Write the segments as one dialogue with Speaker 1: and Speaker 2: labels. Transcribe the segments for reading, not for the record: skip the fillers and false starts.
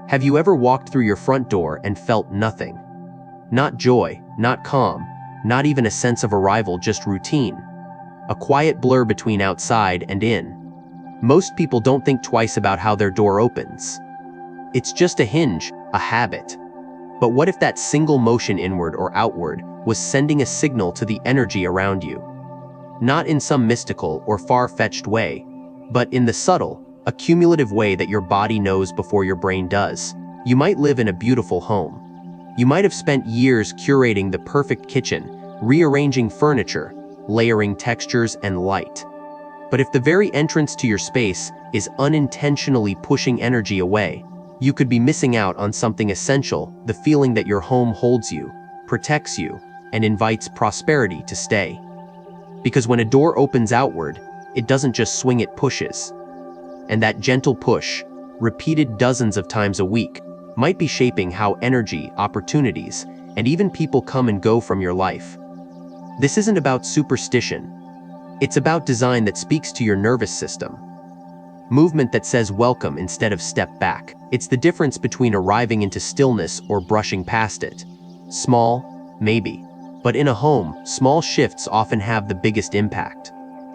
Speaker 1: Have you ever walked through your front door and felt nothing? Not joy, not calm, not even a sense of arrival, just routine. A quiet blur between outside and in. Most people don't think twice about how their door opens. It's just a hinge, a habit. But what if that single motion inward or outward was sending a signal to the energy around you? Not in some mystical or far-fetched way, but in the subtle, accumulative way that your body knows before your brain does. You might live in a beautiful home. You might have spent years curating the perfect kitchen, rearranging furniture, layering textures and light. But if the very entrance to your space is unintentionally pushing energy away, you could be missing out on something essential, the feeling that your home holds you, protects you, and invites prosperity to stay. Because when a door opens outward, it doesn't just swing, it pushes. And that gentle push, repeated dozens of times a week, might be shaping how energy, opportunities, and even people come and go from your life. This isn't about superstition. It's about design that speaks to your nervous system. Movement that says welcome instead of step back. It's the difference between arriving into stillness or brushing past it. Small, maybe. But in a home, small shifts often have the biggest impact.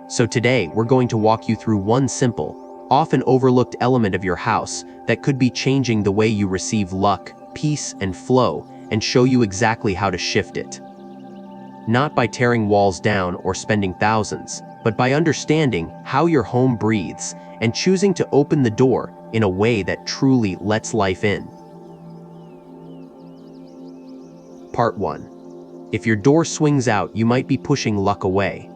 Speaker 1: So today, we're going to walk you through one simple, often overlooked element of your house that could be changing the way you receive luck, peace, and flow, and show you exactly how to shift it. Not by tearing walls down or spending thousands, but by understanding how your home breathes and choosing to open the door in a way that truly lets life in. Part 1. If your door swings out, you might be pushing luck away.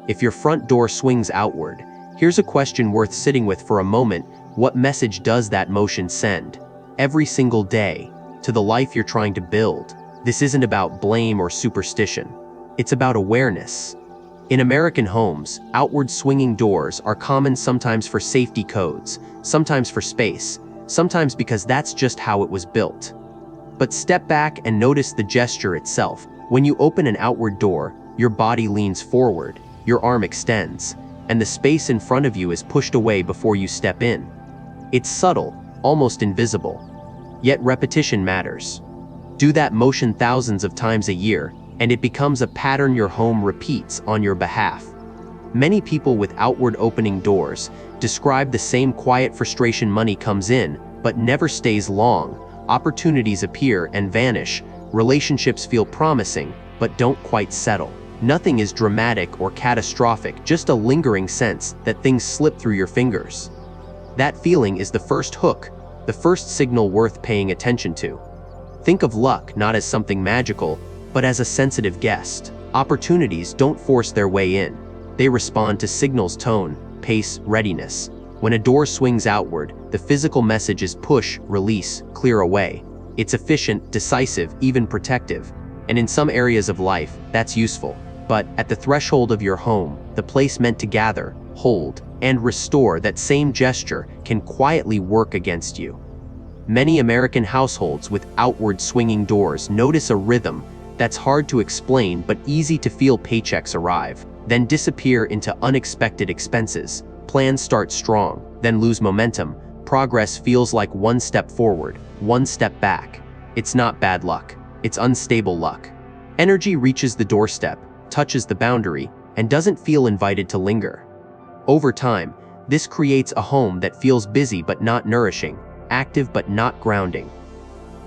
Speaker 1: If your front door swings outward, here's a question worth sitting with for a moment. What message does that motion send, every single day, to the life you're trying to build? This isn't about blame or superstition. It's about awareness. In American homes, outward swinging doors are common, sometimes for safety codes, sometimes for space, sometimes because that's just how it was built. But step back and notice the gesture itself. When you open an outward door, your body leans forward, your arm extends, and the space in front of you is pushed away before you step in. It's subtle, almost invisible. Yet repetition matters. Do that motion thousands of times a year, and it becomes a pattern your home repeats on your behalf. Many people with outward opening doors describe the same quiet frustration. Money comes in, but never stays long. Opportunities appear and vanish. Relationships feel promising, but don't quite settle. Nothing is dramatic or catastrophic, just a lingering sense that things slip through your fingers. That feeling is the first hook, the first signal worth paying attention to. Think of luck not as something magical, but as a sensitive guest. Opportunities don't force their way in. They respond to signals: tone, pace, readiness. When a door swings outward, the physical message is push, release, clear away. It's efficient, decisive, even protective. And in some areas of life, that's useful. But at the threshold of your home, the place meant to gather, hold, and restore, that same gesture can quietly work against you. Many American households with outward swinging doors notice a rhythm that's hard to explain but easy to feel. Paychecks arrive, then disappear into unexpected expenses. Plans start strong, then lose momentum. Progress feels like one step forward, one step back. It's not bad luck, it's unstable luck. Energy reaches the doorstep, touches the boundary, and doesn't feel invited to linger. Over time, this creates a home that feels busy but not nourishing, active but not grounding.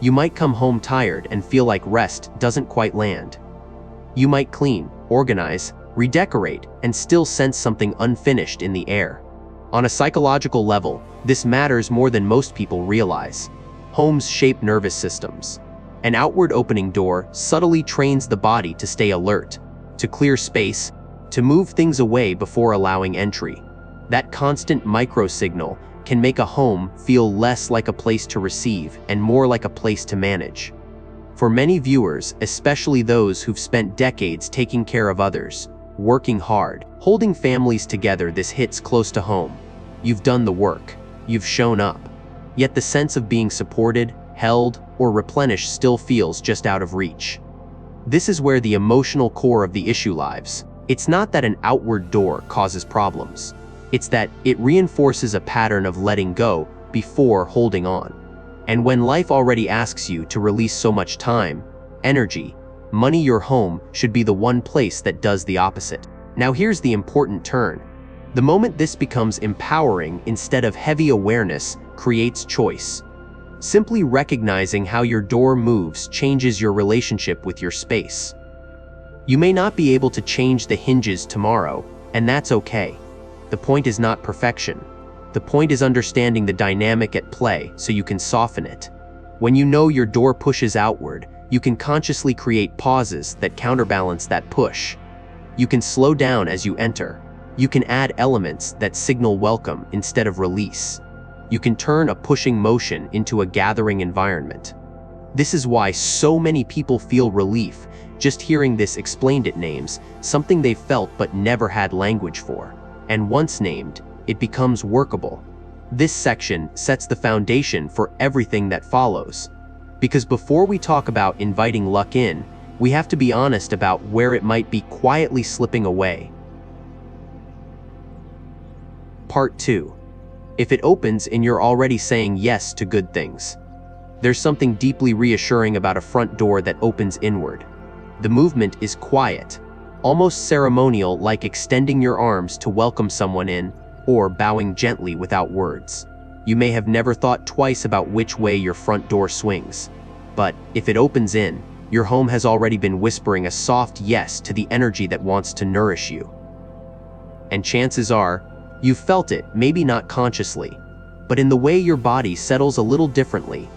Speaker 1: You might come home tired and feel like rest doesn't quite land. You might clean, organize, redecorate, and still sense something unfinished in the air. On a psychological level, this matters more than most people realize. Homes shape nervous systems. An outward opening door subtly trains the body to stay alert, to clear space, to move things away before allowing entry. That constant micro-signal can make a home feel less like a place to receive and more like a place to manage. For many viewers, especially those who've spent decades taking care of others, working hard, holding families together, this hits close to home. You've done the work, you've shown up. Yet the sense of being supported, held, or replenished still feels just out of reach. This is where the emotional core of the issue lies. It's not that an outward door causes problems. It's that it reinforces a pattern of letting go before holding on. And when life already asks you to release so much time, energy, money, your home should be the one place that does the opposite. Now here's the important turn. The moment this becomes empowering instead of heavy, awareness creates choice. Simply recognizing how your door moves changes your relationship with your space. You may not be able to change the hinges tomorrow, and that's okay. The point is not perfection. The point is understanding the dynamic at play so you can soften it. When you know your door pushes outward, you can consciously create pauses that counterbalance that push. You can slow down as you enter. You can add elements that signal welcome instead of release. You can turn a pushing motion into a gathering environment. This is why so many people feel relief just hearing this explained. It names something they felt but never had language for. And once named, it becomes workable. This section sets the foundation for everything that follows. Because before we talk about inviting luck in, we have to be honest about where it might be quietly slipping away. Part 2. If it opens and you're already saying yes to good things. There's something deeply reassuring about a front door that opens inward. The movement is quiet, almost ceremonial, like extending your arms to welcome someone in, or bowing gently without words. You may have never thought twice about which way your front door swings. But if it opens in, your home has already been whispering a soft yes to the energy that wants to nourish you. And chances are, you've felt it, maybe not consciously, but in the way your body settles a little differently,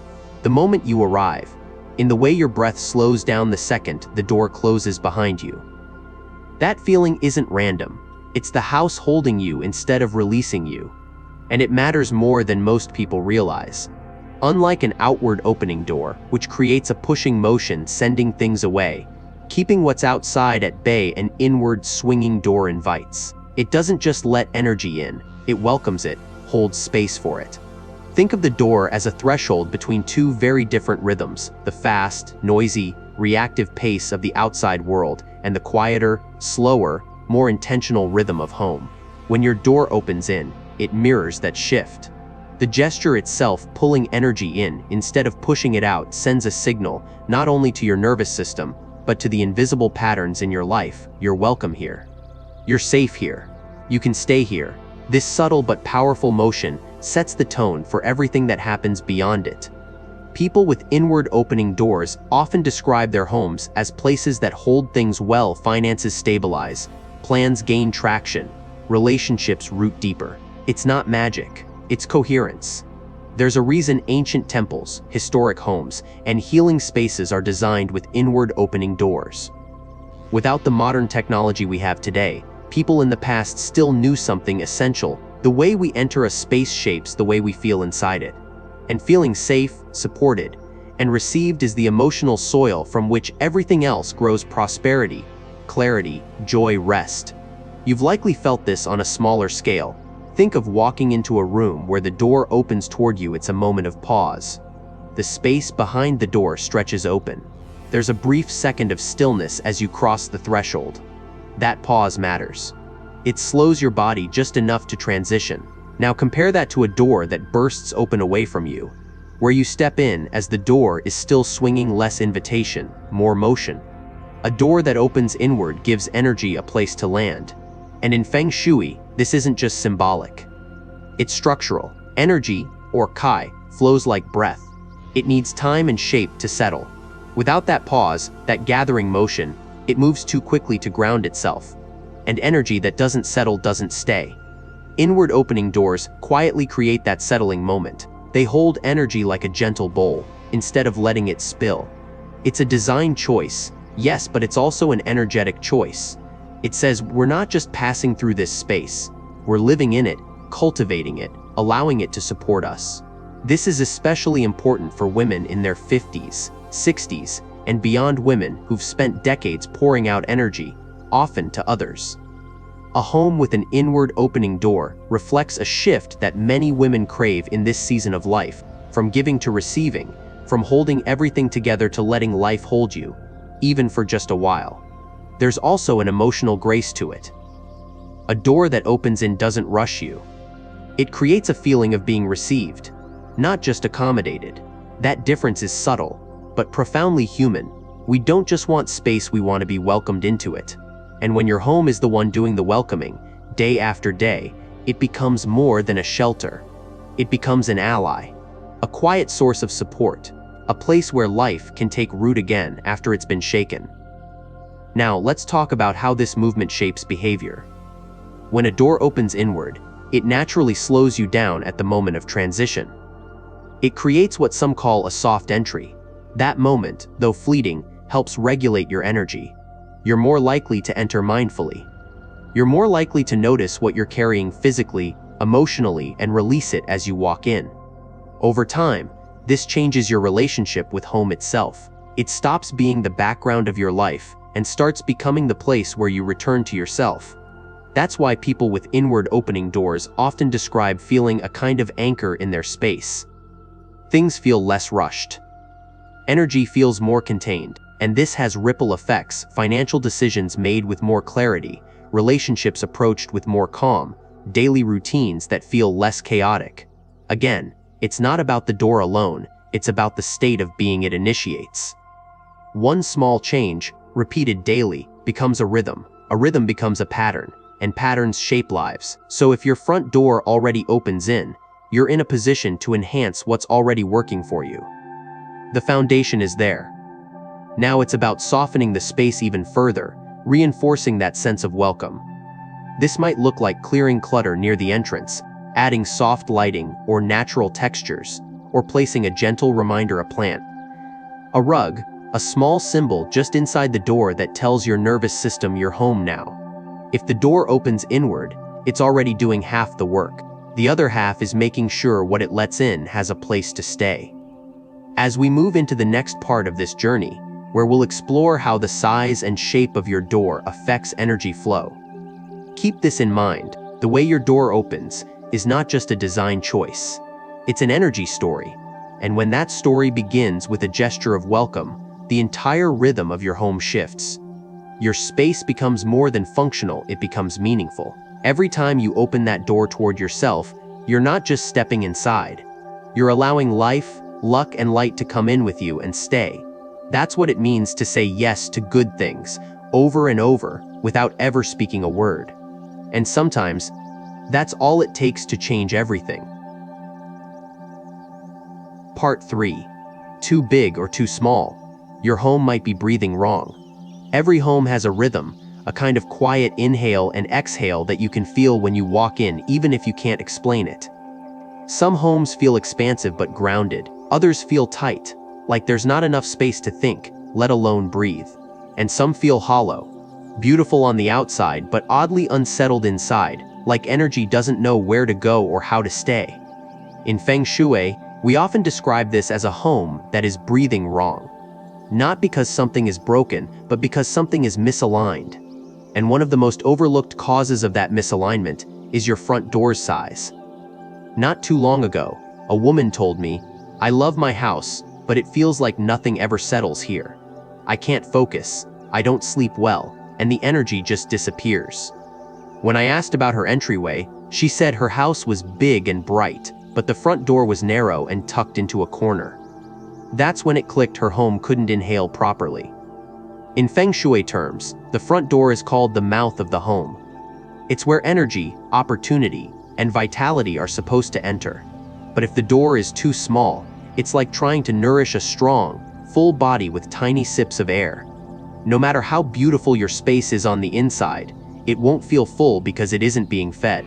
Speaker 1: the moment you arrive, in the way your breath slows down the second the door closes behind you. That feeling isn't random. It's the house holding you instead of releasing you. And it matters more than most people realize. Unlike an outward opening door, which creates a pushing motion sending things away, keeping what's outside at bay, an inward swinging door invites. It doesn't just let energy in, it welcomes it, holds space for it. Think of the door as a threshold between two very different rhythms, the fast, noisy, reactive pace of the outside world and the quieter, slower, more intentional rhythm of home. When your door opens in, it mirrors that shift. The gesture itself, pulling energy in instead of pushing it out, sends a signal not only to your nervous system, but to the invisible patterns in your life. You're welcome here. You're safe here. You can stay here. This subtle but powerful motion sets the tone for everything that happens beyond it. People with inward opening doors often describe their homes as places that hold things well. Finances stabilize, plans gain traction, relationships root deeper. It's not magic, it's coherence. There's a reason ancient temples, historic homes, and healing spaces are designed with inward opening doors. Without the modern technology we have today, people in the past still knew something essential. The way we enter a space shapes the way we feel inside it. And feeling safe, supported, and received is the emotional soil from which everything else grows: prosperity, clarity, joy, rest. You've likely felt this on a smaller scale. Think of walking into a room where the door opens toward you. It's a moment of pause. The space behind the door stretches open. There's a brief second of stillness as you cross the threshold. That pause matters. It slows your body just enough to transition. Now compare that to a door that bursts open away from you, where you step in as the door is still swinging. Less invitation, more motion. A door that opens inward gives energy a place to land. And in Feng Shui, this isn't just symbolic. It's structural. Energy, or Kai, flows like breath. It needs time and shape to settle. Without that pause, that gathering motion, it moves too quickly to ground itself. And energy that doesn't settle doesn't stay. Inward opening doors quietly create that settling moment. They hold energy like a gentle bowl, instead of letting it spill. It's a design choice, yes, but it's also an energetic choice. It says we're not just passing through this space, we're living in it, cultivating it, allowing it to support us. This is especially important for women in their 50s, 60s, and beyond, women who've spent decades pouring out energy, often to others. A home with an inward opening door reflects a shift that many women crave in this season of life, from giving to receiving, from holding everything together to letting life hold you, even for just a while. There's also an emotional grace to it. A door that opens in doesn't rush you. It creates a feeling of being received, not just accommodated. That difference is subtle, but profoundly human. We don't just want space, we want to be welcomed into it. And when your home is the one doing the welcoming, day after day, it becomes more than a shelter. It becomes an ally, a quiet source of support, a place where life can take root again after it's been shaken. Now, let's talk about how this movement shapes behavior. When a door opens inward, it naturally slows you down at the moment of transition. It creates what some call a soft entry. That moment, though fleeting, helps regulate your energy. You're more likely to enter mindfully. You're more likely to notice what you're carrying physically, emotionally, and release it as you walk in. Over time, this changes your relationship with home itself. It stops being the background of your life and starts becoming the place where you return to yourself. That's why people with inward opening doors often describe feeling a kind of anchor in their space. Things feel less rushed. Energy feels more contained, and this has ripple effects: financial decisions made with more clarity, relationships approached with more calm, daily routines that feel less chaotic. Again, it's not about the door alone, it's about the state of being it initiates. One small change, repeated daily, becomes a rhythm becomes a pattern, and patterns shape lives. So if your front door already opens in, you're in a position to enhance what's already working for you. The foundation is there. Now it's about softening the space even further, reinforcing that sense of welcome. This might look like clearing clutter near the entrance, adding soft lighting or natural textures, or placing a gentle reminder, a plant, a rug, a small symbol just inside the door that tells your nervous system you're home now. If the door opens inward, it's already doing half the work. The other half is making sure what it lets in has a place to stay. As we move into the next part of this journey, where we'll explore how the size and shape of your door affects energy flow, keep this in mind: the way your door opens is not just a design choice. It's an energy story. And when that story begins with a gesture of welcome, the entire rhythm of your home shifts. Your space becomes more than functional, it becomes meaningful. Every time you open that door toward yourself, you're not just stepping inside. You're allowing life, luck, and light to come in with you and stay. That's what it means to say yes to good things, over and over, without ever speaking a word. And sometimes, that's all it takes to change everything. Part 3. Too big or too small. Your home might be breathing wrong. Every home has a rhythm, a kind of quiet inhale and exhale that you can feel when you walk in, even if you can't explain it. Some homes feel expansive but grounded. Others feel tight, like there's not enough space to think, let alone breathe. And some feel hollow, beautiful on the outside but oddly unsettled inside, like energy doesn't know where to go or how to stay. In Feng Shui, we often describe this as a home that is breathing wrong. Not because something is broken, but because something is misaligned. And one of the most overlooked causes of that misalignment is your front door's size. Not too long ago, a woman told me, "I love my house, but it feels like nothing ever settles here. I can't focus, I don't sleep well, and the energy just disappears." When I asked about her entryway, she said her house was big and bright, but the front door was narrow and tucked into a corner. That's when it clicked: her home couldn't inhale properly. In Feng Shui terms, the front door is called the mouth of the home. It's where energy, opportunity, and vitality are supposed to enter. But if the door is too small, it's like trying to nourish a strong, full body with tiny sips of air. No matter how beautiful your space is on the inside, it won't feel full because it isn't being fed.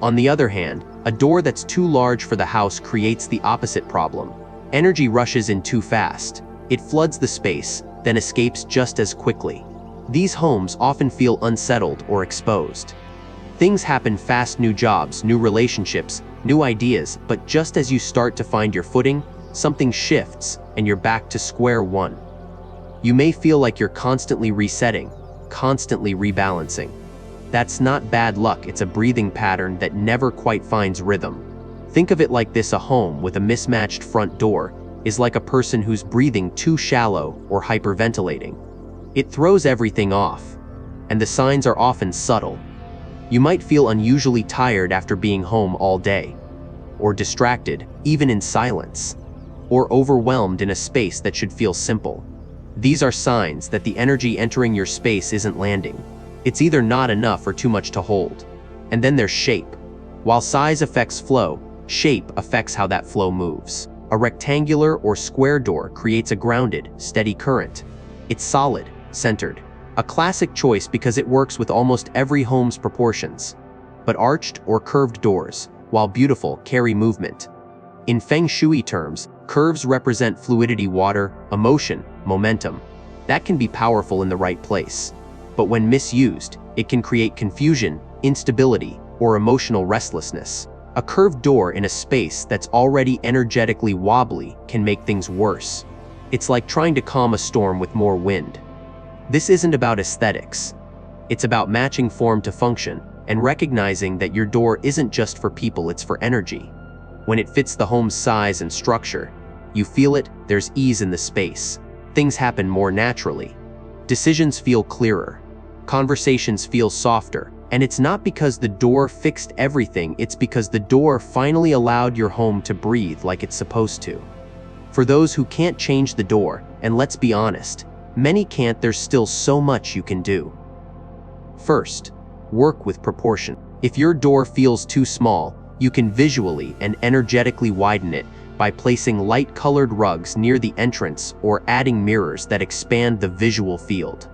Speaker 1: On the other hand, a door that's too large for the house creates the opposite problem. Energy rushes in too fast. It floods the space, then escapes just as quickly. These homes often feel unsettled or exposed. Things happen fast: new jobs, new relationships, new ideas, but just as you start to find your footing, something shifts and you're back to square one. You may feel like you're constantly resetting, constantly rebalancing. That's not bad luck, it's a breathing pattern that never quite finds rhythm. Think of it like this: a home with a mismatched front door is like a person who's breathing too shallow or hyperventilating. It throws everything off, and the signs are often subtle. You might feel unusually tired after being home all day, or distracted, even in silence. or overwhelmed in a space that should feel simple. These are signs that the energy entering your space isn't landing. It's either not enough or too much to hold. And then there's shape. While size affects flow, shape affects how that flow moves. A rectangular or square door creates a grounded, steady current. It's solid, centered. A classic choice because it works with almost every home's proportions. But arched or curved doors, while beautiful, carry movement. In Feng Shui terms, curves represent fluidity, water, emotion, momentum. That can be powerful in the right place. But when misused, it can create confusion, instability, or emotional restlessness. A curved door in a space that's already energetically wobbly can make things worse. It's like trying to calm a storm with more wind. This isn't about aesthetics. It's about matching form to function and recognizing that your door isn't just for people, it's for energy. When it fits the home's size and structure, you feel it, there's ease in the space. Things happen more naturally. Decisions feel clearer. Conversations feel softer. And it's not because the door fixed everything, it's because the door finally allowed your home to breathe like it's supposed to. For those who can't change the door, and let's be honest, many can't, there's still so much you can do. First, work with proportion. If your door feels too small, you can visually and energetically widen it by placing light-colored rugs near the entrance or adding mirrors that expand the visual field.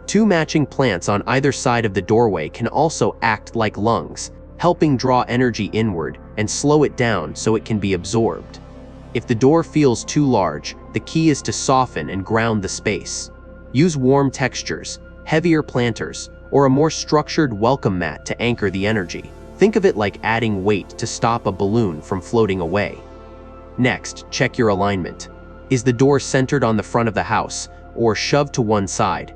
Speaker 1: 2 matching plants on either side of the doorway can also act like lungs, helping draw energy inward and slow it down so it can be absorbed. If the door feels too large, the key is to soften and ground the space. Use warm textures, heavier planters, or a more structured welcome mat to anchor the energy. Think of it like adding weight to stop a balloon from floating away. Next, check your alignment. Is the door centered on the front of the house, or shoved to one side?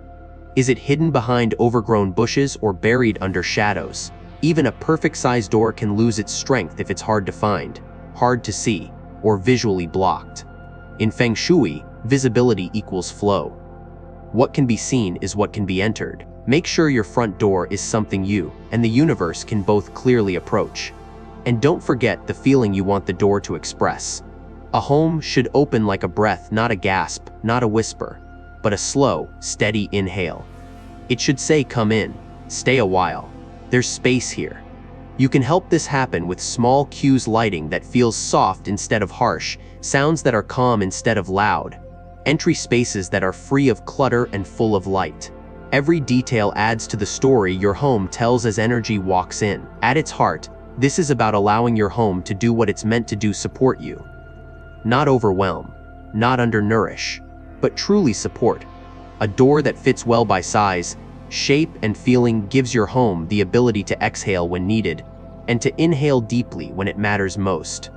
Speaker 1: Is it hidden behind overgrown bushes or buried under shadows? Even a perfect-sized door can lose its strength if it's hard to find, hard to see, or visually blocked. In Feng Shui, visibility equals flow. What can be seen is what can be entered. Make sure your front door is something you and the universe can both clearly approach. And don't forget the feeling you want the door to express. A home should open like a breath, not a gasp, not a whisper, but a slow, steady inhale. It should say, "Come in, stay a while. There's space here." You can help this happen with small cues, lighting that feels soft instead of harsh, sounds that are calm instead of loud, entry spaces that are free of clutter and full of light. Every detail adds to the story your home tells as energy walks in. At its heart, this is about allowing your home to do what it's meant to do, support you. Not overwhelm, not undernourish, but truly support. A door that fits well by size, shape, and feeling gives your home the ability to exhale when needed, and to inhale deeply when it matters most.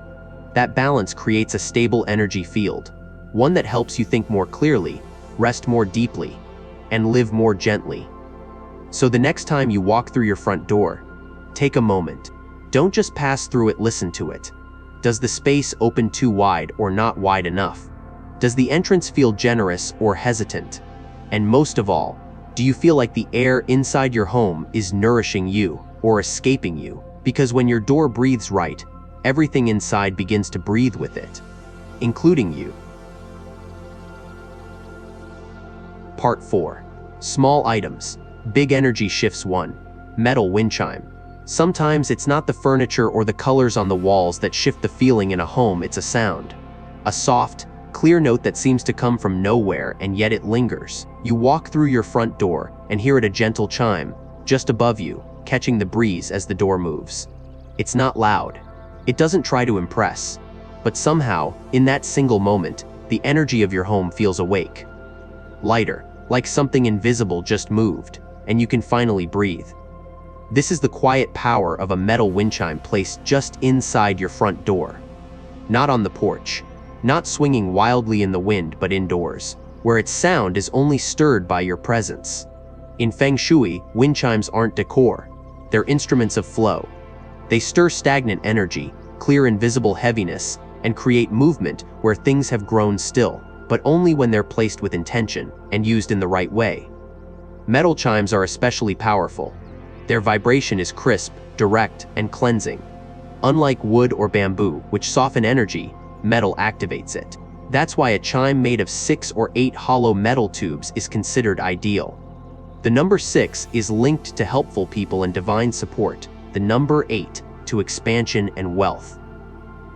Speaker 1: That balance creates a stable energy field, one that helps you think more clearly, rest more deeply, and live more gently. So the next time you walk through your front door, take a moment. Don't just pass through it, listen to it. Does the space open too wide or not wide enough? Does the entrance feel generous or hesitant? And most of all, do you feel like the air inside your home is nourishing you or escaping you? Because when your door breathes right, everything inside begins to breathe with it, including you. Part 4. Small items, big energy shifts. 1. Metal wind chime. Sometimes it's not the furniture or the colors on the walls that shift the feeling in a home, it's a sound. A soft, clear note that seems to come from nowhere and yet it lingers. You walk through your front door and hear it, a gentle chime, just above you, catching the breeze as the door moves. It's not loud. It doesn't try to impress. But somehow, in that single moment, the energy of your home feels awake. Lighter, like something invisible just moved, and you can finally breathe. This is the quiet power of a metal wind chime placed just inside your front door. Not on the porch, not swinging wildly in the wind, but indoors, where its sound is only stirred by your presence. In Feng Shui, wind chimes aren't decor. They're instruments of flow. They stir stagnant energy, clear invisible heaviness, and create movement where things have grown still, but only when they're placed with intention and used in the right way. Metal chimes are especially powerful. Their vibration is crisp, direct, and cleansing. Unlike wood or bamboo, which soften energy, metal activates it. That's why a chime made of 6 or 8 hollow metal tubes is considered ideal. The number 6 is linked to helpful people and divine support. The number 8 to expansion and wealth.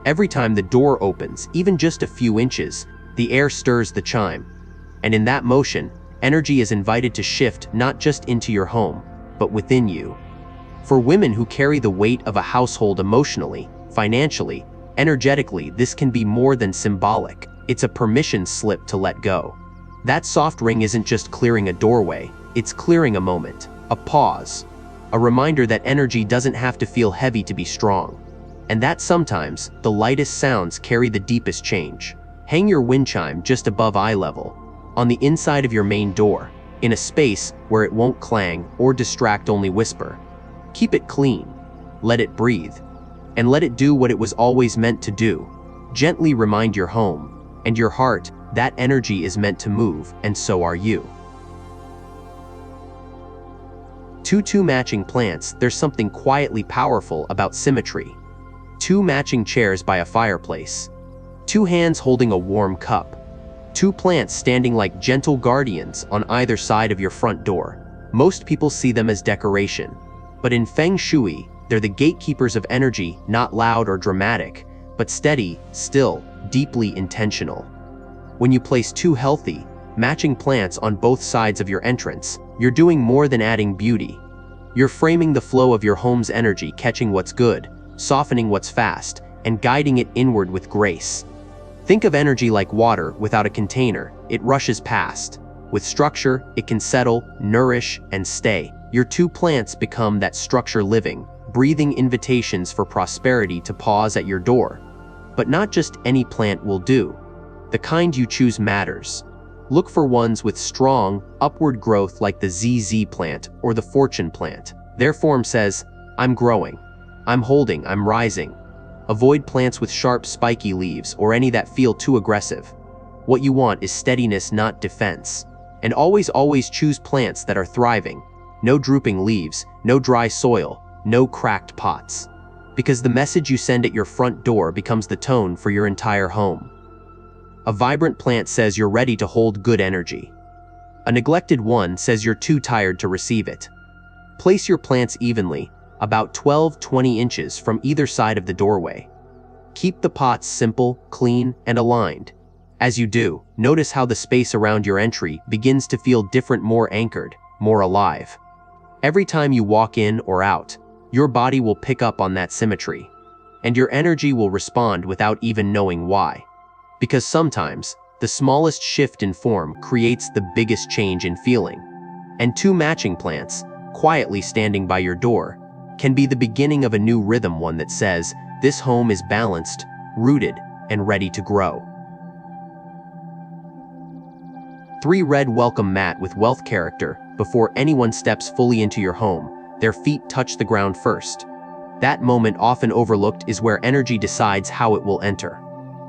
Speaker 1: Every time the door opens, even just a few inches, the air stirs the chime. And in that motion, energy is invited to shift not just into your home, but within you. For women who carry the weight of a household emotionally, financially, energetically, this can be more than symbolic. It's a permission slip to let go. That soft ring isn't just clearing a doorway, it's clearing a moment, a pause, a reminder that energy doesn't have to feel heavy to be strong. And that sometimes, the lightest sounds carry the deepest change. Hang your wind chime just above eye level, on the inside of your main door, in a space where it won't clang or distract, only whisper. Keep it clean, let it breathe, and let it do what it was always meant to do. Gently remind your home and your heart that energy is meant to move, and so are you. 2 matching plants. There's something quietly powerful about symmetry. 2 matching chairs by a fireplace. 2 hands holding a warm cup. 2 plants standing like gentle guardians on either side of your front door. Most people see them as decoration, but in Feng Shui, they're the gatekeepers of energy, not loud or dramatic, but steady, still, deeply intentional. When you place 2 healthy, matching plants on both sides of your entrance, you're doing more than adding beauty. You're framing the flow of your home's energy, catching what's good, softening what's fast, and guiding it inward with grace. Think of energy like water without a container. It rushes past. With structure, it can settle, nourish, and stay. Your 2 plants become that structure, living, breathing invitations for prosperity to pause at your door. But not just any plant will do. The kind you choose matters. Look for ones with strong, upward growth like the ZZ plant or the fortune plant. Their form says, I'm growing, I'm holding, I'm rising. Avoid plants with sharp, spiky leaves or any that feel too aggressive. What you want is steadiness, not defense. And always choose plants that are thriving. No drooping leaves, no dry soil, no cracked pots. Because the message you send at your front door becomes the tone for your entire home. A vibrant plant says you're ready to hold good energy. A neglected one says you're too tired to receive it. Place your plants evenly, about 12-20 inches from either side of the doorway. Keep the pots simple, clean, and aligned. As you do, notice how the space around your entry begins to feel different, more anchored, more alive. Every time you walk in or out, your body will pick up on that symmetry, and your energy will respond without even knowing why. Because sometimes, the smallest shift in form creates the biggest change in feeling. And 2 matching plants, quietly standing by your door, can be the beginning of a new rhythm, one that says, this home is balanced, rooted, and ready to grow. 3 red welcome mat with wealth character. Before anyone steps fully into your home, their feet touch the ground first. That moment, often overlooked, is where energy decides how it will enter.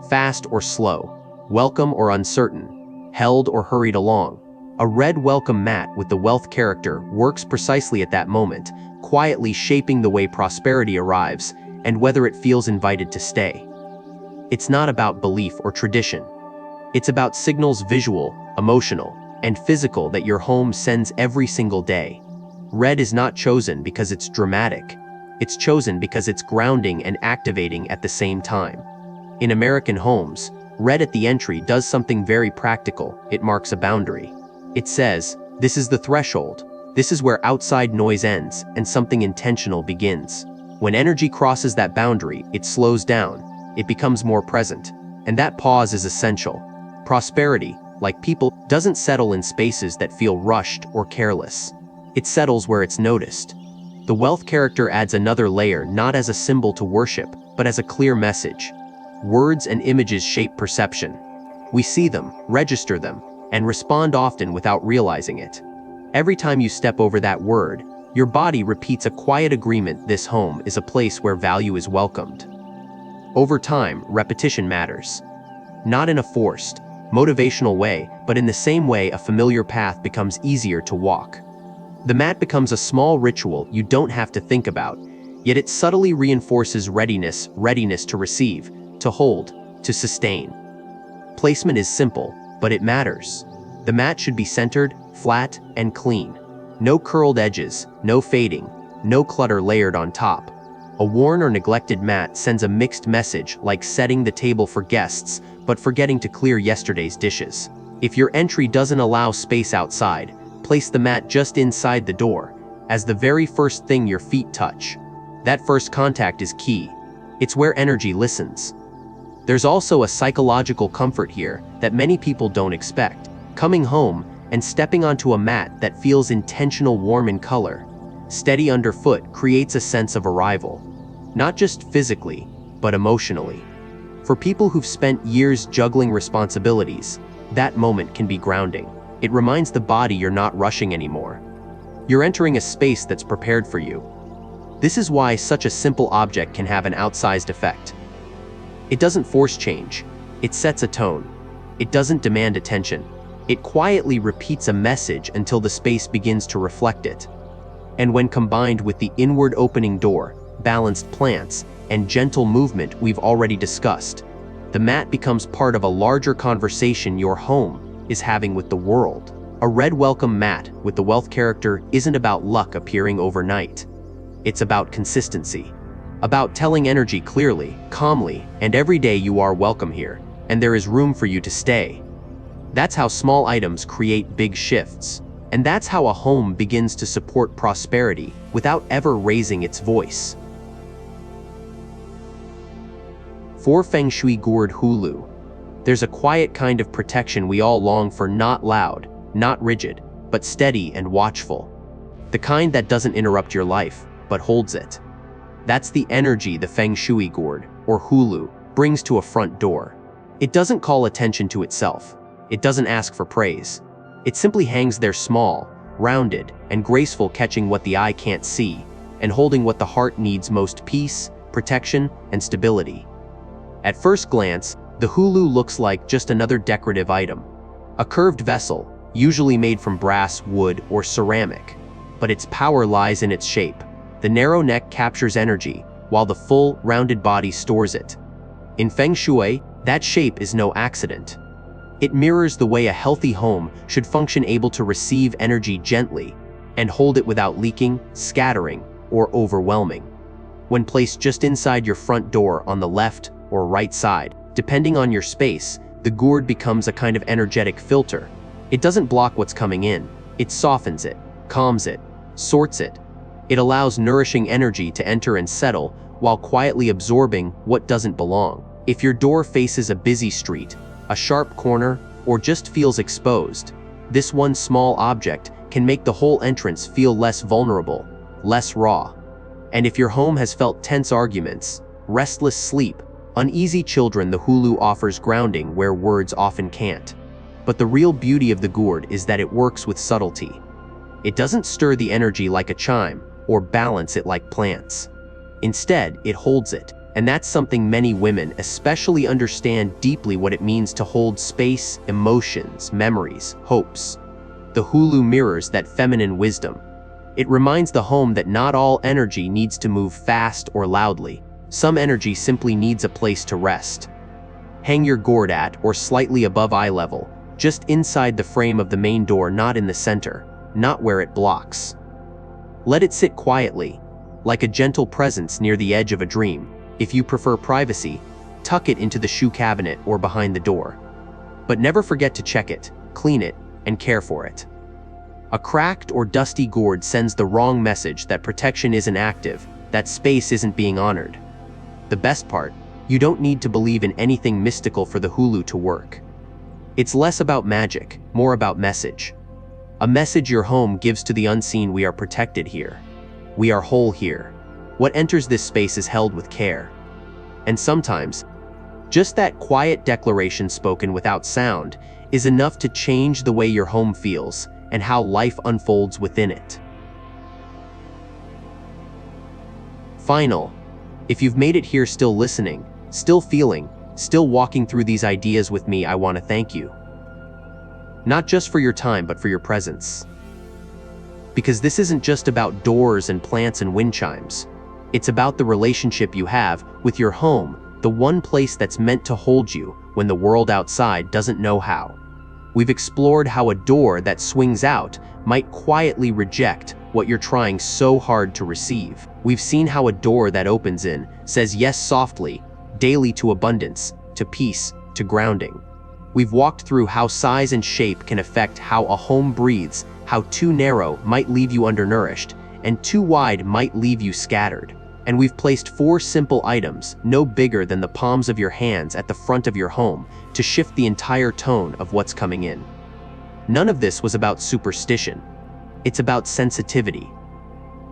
Speaker 1: Fast or slow, welcome or uncertain, held or hurried along. A red welcome mat with the wealth character works precisely at that moment, quietly shaping the way prosperity arrives and whether it feels invited to stay. It's not about belief or tradition. It's about signals, visual, emotional, and physical, that your home sends every single day. Red is not chosen because it's dramatic. It's chosen because it's grounding and activating at the same time. In American homes, red at the entry does something very practical. It marks a boundary. It says, this is the threshold. This is where outside noise ends and something intentional begins. When energy crosses that boundary, it slows down. It becomes more present. And that pause is essential. Prosperity, like people, doesn't settle in spaces that feel rushed or careless. It settles where it's noticed. The wealth character adds another layer, not as a symbol to worship, but as a clear message. Words and images shape perception. We see them, register them, and respond often without realizing it. Every time you step over that word, your body repeats a quiet agreement: this home is a place where value is welcomed. Over time, repetition matters. Not in a forced, motivational way, but in the same way a familiar path becomes easier to walk. The mat becomes a small ritual you don't have to think about, yet it subtly reinforces readiness to receive, to hold, to sustain. Placement is simple, but it matters. The mat should be centered, flat, and clean. No curled edges, no fading, no clutter layered on top. A worn or neglected mat sends a mixed message, like setting the table for guests, but forgetting to clear yesterday's dishes. If your entry doesn't allow space outside, place the mat just inside the door, as the very first thing your feet touch. That first contact is key. It's where energy listens. There's also a psychological comfort here that many people don't expect. Coming home and stepping onto a mat that feels intentional, warm in color, steady underfoot, creates a sense of arrival. Not just physically, but emotionally. For people who've spent years juggling responsibilities, that moment can be grounding. It reminds the body you're not rushing anymore. You're entering a space that's prepared for you. This is why such a simple object can have an outsized effect. It doesn't force change. It sets a tone. It doesn't demand attention. It quietly repeats a message until the space begins to reflect it. And when combined with the inward opening door, balanced plants, and gentle movement we've already discussed, the mat becomes part of a larger conversation your home is having with the world. A red welcome mat with the wealth character isn't about luck appearing overnight. It's about consistency. About telling energy clearly, calmly, and every day you are welcome here, and there is room for you to stay. That's how small items create big shifts. And that's how a home begins to support prosperity without ever raising its voice. For Feng Shui gourd hulu, there's a quiet kind of protection we all long for, not loud, not rigid, but steady and watchful. The kind that doesn't interrupt your life, but holds it. That's the energy the Feng Shui gourd, or hulu, brings to a front door. It doesn't call attention to itself. It doesn't ask for praise. It simply hangs there, small, rounded, and graceful, catching what the eye can't see, and holding what the heart needs most: peace, protection, and stability. At first glance, the hulu looks like just another decorative item. A curved vessel, usually made from brass, wood, or ceramic. But its power lies in its shape. The narrow neck captures energy, while the full, rounded body stores it. In Feng Shui, that shape is no accident. It mirrors the way a healthy home should function, able to receive energy gently and hold it without leaking, scattering, or overwhelming. When placed just inside your front door on the left or right side, depending on your space, the gourd becomes a kind of energetic filter. It doesn't block what's coming in. It softens it, calms it, sorts it. It allows nourishing energy to enter and settle while quietly absorbing what doesn't belong. If your door faces a busy street, a sharp corner, or just feels exposed, this one small object can make the whole entrance feel less vulnerable, less raw. And if your home has felt tense arguments, restless sleep, uneasy children, the hulu offers grounding where words often can't. But the real beauty of the gourd is that it works with subtlety. It doesn't stir the energy like a chime or balance it like plants. Instead, it holds it. And that's something many women especially understand deeply: what it means to hold space, emotions, memories, hopes. The hulu mirrors that feminine wisdom. It reminds the home that not all energy needs to move fast or loudly. Some energy simply needs a place to rest. Hang your gourd at or slightly above eye level, just inside the frame of the main door, not in the center, not where it blocks. Let it sit quietly, like a gentle presence near the edge of a dream. If you prefer privacy, tuck it into the shoe cabinet or behind the door. But never forget to check it, clean it, and care for it. A cracked or dusty gourd sends the wrong message: that protection isn't active, that space isn't being honored. The best part, you don't need to believe in anything mystical for the hulu to work. It's less about magic, more about message. A message your home gives to the unseen: we are protected here. We are whole here. What enters this space is held with care. And sometimes, just that quiet declaration spoken without sound is enough to change the way your home feels and how life unfolds within it. Final, if you've made it here, still listening, still feeling, still walking through these ideas with me, I want to thank you. Not just for your time, but for your presence. Because this isn't just about doors and plants and wind chimes. It's about the relationship you have with your home the one place that's meant to hold you when the world outside doesn't know how. We've explored how a door that swings out might quietly reject what you're trying so hard to receive. We've seen how a door that opens in says yes softly, daily, to abundance, to peace, to grounding. We've walked through how size and shape can affect how a home breathes, how too narrow might leave you undernourished, and too wide might leave you scattered. And we've placed 4 simple items, no bigger than the palms of your hands, at the front of your home to shift the entire tone of what's coming in. None of this was about superstition. It's about sensitivity.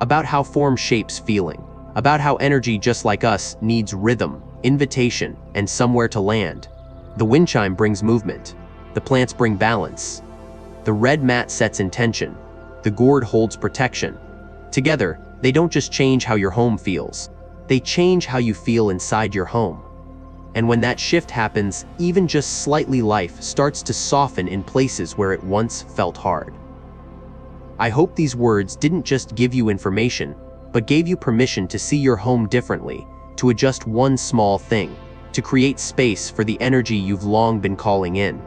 Speaker 1: About how form shapes feeling. About how energy, just like us, needs rhythm, invitation, and somewhere to land. The wind chime brings movement. The plants bring balance. The red mat sets intention. The gourd holds protection. Together, they don't just change how your home feels. They change how you feel inside your home. And when that shift happens, even just slightly, life starts to soften in places where it once felt hard. I hope these words didn't just give you information, but gave you permission to see your home differently, to adjust one small thing, to create space for the energy you've long been calling in.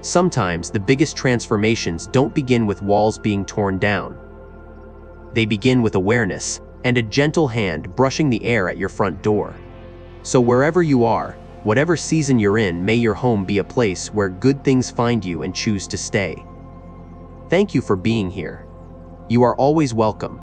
Speaker 1: Sometimes the biggest transformations don't begin with walls being torn down. They begin with awareness and a gentle hand brushing the air at your front door. So wherever you are, whatever season you're in, may your home be a place where good things find you and choose to stay. Thank you for being here. You are always welcome.